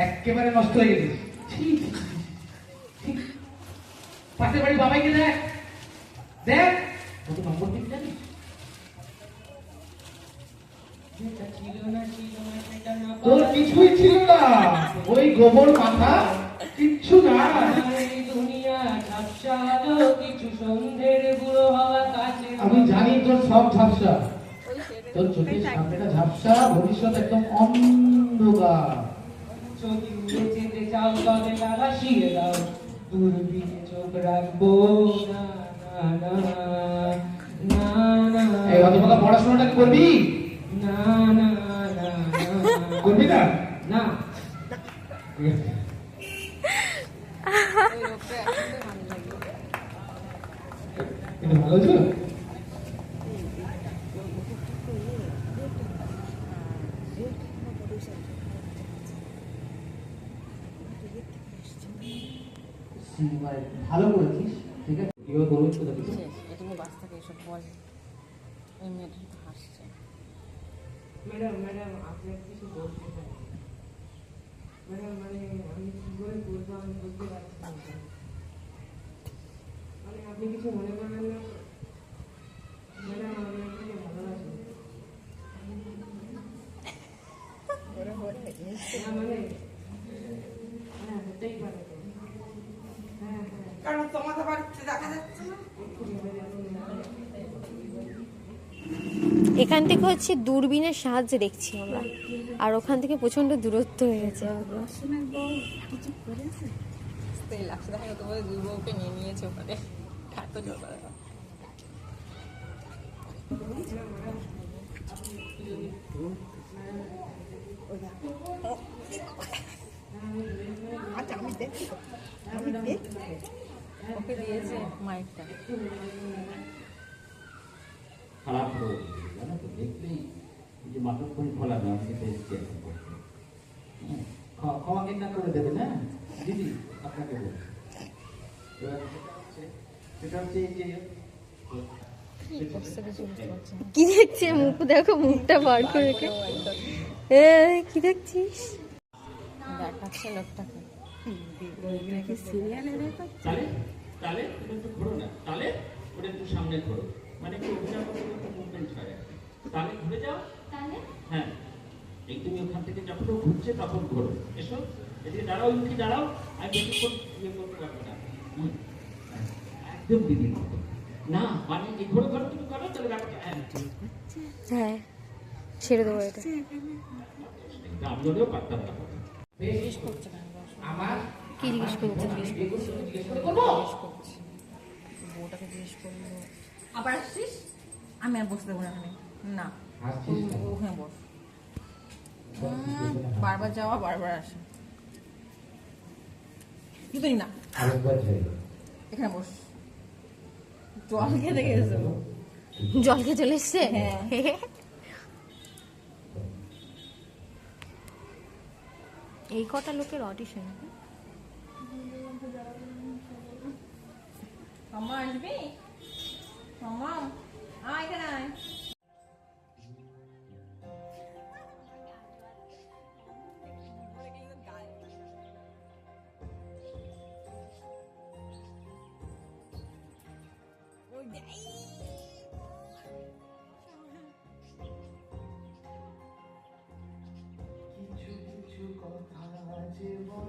একেবারে নষ্ট হয়ে গেছিস। পাশের বাড়ি বাবাইকে দেখ দেখ, কত নম্বর দিন জানিস? তোর কিছুই ছিল না, ওই গোবর মাথা, কিচ্ছু না। আমি জানি তোর সব ঝাপসা, তোর চোখের সামনেটা ঝাপসা, ভবিষ্যৎ একদম অন্ধকার। যদি যেতে চাও তবে তারা শিয়ে দাও, দূরবীনে চোখ রাখবো না না না না। এই অতটা পড়াশোনাটা কি করবি? না না না করবি না? না। এটা ভালো ছিল। ভালো করেছিস, ঠিক আছে। এবার বলবো কোথা থেকে? তুমি বাস থেকে এসব বল, ওই মেয়েটা তো হাসছে। ম্যাডাম ম্যাডাম আপনার কিছু দোষ নেই ম্যাডাম, মানে আমি কি করে বলবো আমি বুঝতে পারছি না। মানে আপনি কিছু মনে করবেন না ম্যাডাম, আমি আপনাকে ভালোবাসি। মানে হ্যাঁ হতেই পারে তো। হ্যাঁ হ্যাঁ, কারণ তোমাদের বাড়িতে দেখা যাচ্ছে না। এখান থেকে হচ্ছে দূরবীনের সাহায্যে দেখছি আমরা, আর ওখান থেকে প্রচন্ড দূরত্ব হয়ে গেছে। লাগছে দেখা গেল তোমাদের দুই বউকে নিয়ে নিয়েছে ওখানে, এত জোর করে। আচ্ছা আমি দেখি, ওকে দিয়েছে মাইকটা। খারাপ হয়ে গেছে জানো তো, দেখলেই যে মাথা খুব খোলা না, সেটা এসছে এখন করতে। ক্ষমা কিনা করে দেবে না দিদি, আপনাকে বলছি। সেটা হচ্ছে এই যে কি দেখছি, মুখ দেখো, মুখটা বার করে কি দেখছিস? দেখাচ্ছে লোকটাকে। তালে তালে তুমি একটু ঘোরো না, তালে ওটা একটু সামনে ঘোরো, মানে একটু অভিনয় করতে একটু মুভমেন্ট হয়। তালে ঘুরে যাও, তালে হ্যাঁ, এই তুমি ওখান থেকে যখন ও ঘুরছে তখন ঘোরো। এসো এদিকে দাঁড়াও, মুখে দাঁড়াও, আর বেশিক্ষণ ইয়ে করতে পারবে না। একদম দিদির মতো না, মানে এই ঘোরো ঘোরো তুমি করো, তাহলে ব্যাপারটা হ্যাঁ ছেড়ে দেবো এটা। আমি যদিও পারতাম না। আমার কি জিজ্ঞেস করবো? বউটাকে জিজ্ঞেস করবো আবার আসছিস, আমি আর বসতে দেবো না এখানে। না ওখানে বস, বারবার যাওয়া বারবার আসা, কিন্তু না এখানে বস। জল খেতে গেছে, জল খেয়ে চলে এসছে। এই কটা লোকের অডিশন। মামা আসবি, মামা আয় এখানে আয়।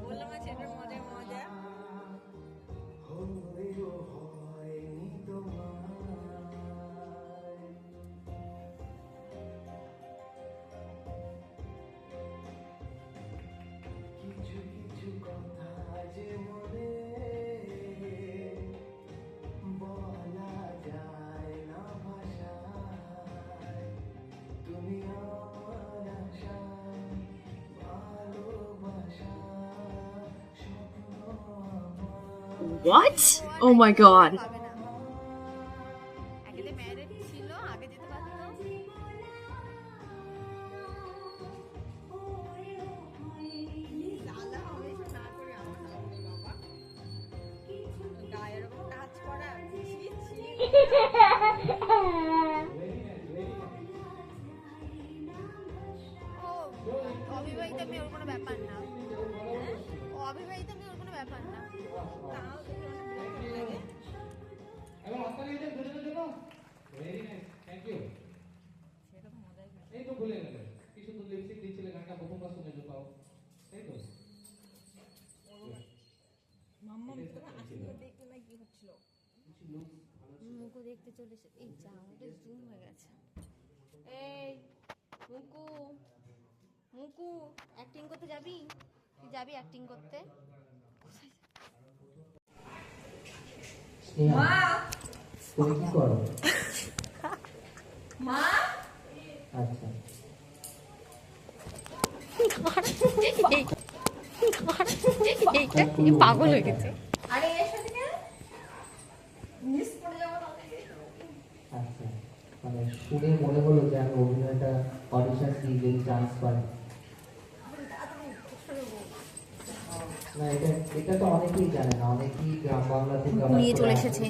বললাম না ছেলেটার মজায় মজা। What? Oh my god. অবিবাহিত মেয়ে ওর কোনো ব্যাপার না। ব্যাপার না। তাও এবং অস্কারে এটা দুজনের জন্য ভেরি নাইস থ্যাংক ইউ। সেটা তো মজাই হয়। এই তো ভুলে গেলে কি শুধু লিপস্টিক দিচ্ছিলে গানটা প্রথমবার শুনেছো তাও এই তো মাম্মা তোরা আসলে দেখতে না কি হচ্ছিল। মুকু দেখতে চলে এসে এই জামাটা জুম হয়ে গেছে। এই মুকু, মুকু অ্যাক্টিং করতে যাবি? তুই যাবি অ্যাক্টিং করতে? মা তুমি কি করো? মা আচ্ছা এইটা কি পাগল হয়ে গেছে। আরে এর সাথে কেন মিস করে যাবো না। আচ্ছা মানে শুনে মনে হলো যে আমি অভিনয়টা অডিশন দিয়ে যদি চান্স পাই। না এটা এটা তো অনেকেই জানে না, অনেকেই গ্রাম বাংলা থেকে মুকু নিয়ে চলে এসেছে।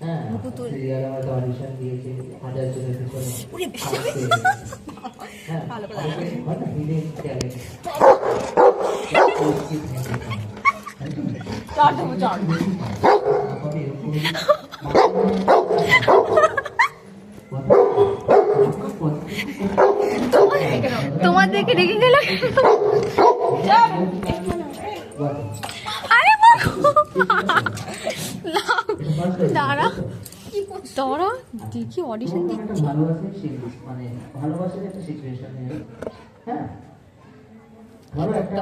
হ্যাঁ মুকু তো- সিরিয়ালে হয়তো অডিশন দিয়েছে 1000 জনের ভিতরে। হ্যাঁ ভালো করে অনেকে হয় না হিডেন ট্যালেন্ট। চল দেবো চল। তোমার দেখে রেগে গেল। আরে বাবু দাঁড়া, দাঁড়া দেখি অডিশন দিচ্ছি। মানে ভালোবাসার একটা সিচুয়েশন। হ্যাঁ ধরো একটা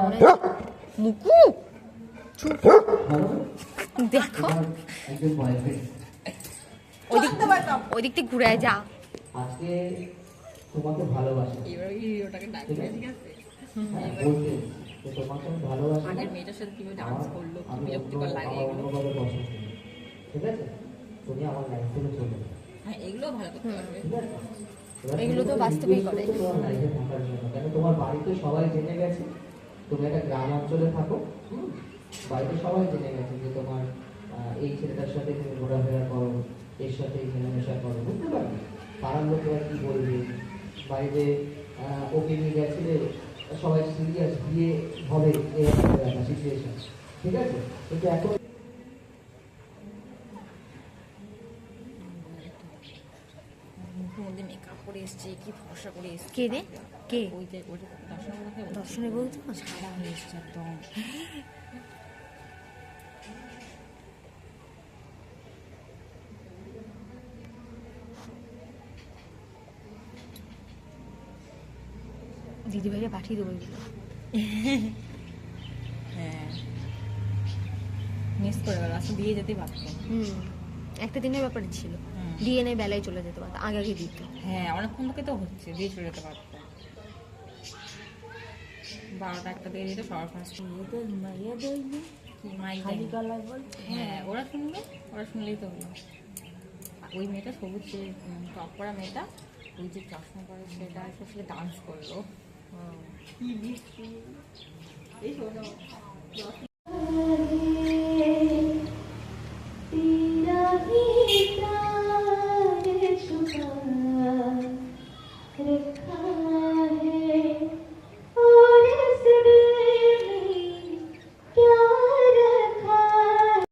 মুকু চুপ, ধরো দেখো তোমার একজন বয়ফ্রেন্ড ওই দিক থেকে ঘুরে আয়, যা। আজকে তোমাকে ভালোবাসে, এবার ওটাকে ডাক ঠিক আছে? ঠিক আছে। হ্যাঁ, বলছে যে তোমাকে আমি ভালোবাসি, আগের মেয়েটার সাথে কিভাবে ডান্স আমার- করলো, কি আমি বিরক্তিকর লাগে আমার এগুলো। অন্যভাবে পছন্দ করি। ঠিক আছে, তুমি আমার লাইফ থেকে চলে যাও, হ্যাঁ এগুলো ভালো করতে পারবে। ঠিক আছে? এবার এগুলো তো তুমি বাস্তবেই request করে। করছো তোমার লাইফে থাকার জন্য, কেন তোমার বাড়িতে সবাই জেনে গেছে তুমি একটা গ্রাম অঞ্চলে থাকো। বাড়িতে সবাই জেনে গেছে যে তোমার এই ছেলেটার সাথে তুমি ঘোরাফেরা করো, এর সাথে মেলামেশা করো, বুঝতে পারবে? পাড়ার লোকেরা কি বলবে, বাইরে ওকে নিয়ে গেছিলে সবাই সিরিয়াস বিয়ে হবে এরকম একটা সিচুয়েশন, ঠিক আছে? কিন্তু এখন মুখের মধ্যে মেকআপ করে এসছে, কি ফর্সা করে এসছে। কে রে? কে? ওই যে ওটা দর্শনের মধ্যে দর্শনে বলছো? সাদা হয়ে এসছে একদম। দিদি ভাইকে পাঠিয়ে দেবো এগুলো। হ্যাঁ মিস করে গেল, আসলে দিয়ে যেতেই পারতো। একটা দিনের ব্যাপারে ছিল, হুম। ডিএনএ বেলায় চলে যেতে পারতো, আগে আগে দিত। হ্যাঁ অনেকক্ষণ থেকে তো হচ্ছে, দিয়ে চলে যেতে পারতো। 12টা 1টা দিয়ে দিত সবার ফার্স্ট। হ্যাঁ ওরা শুনবে, ওরা শুনলেই তো হলো। ওই মেয়েটা সবুজ যে টপ করা মেয়েটা, ওই যে চশমা পরে সেটা এসে ডান্স করলো। কি মিষ্টি এই শোনো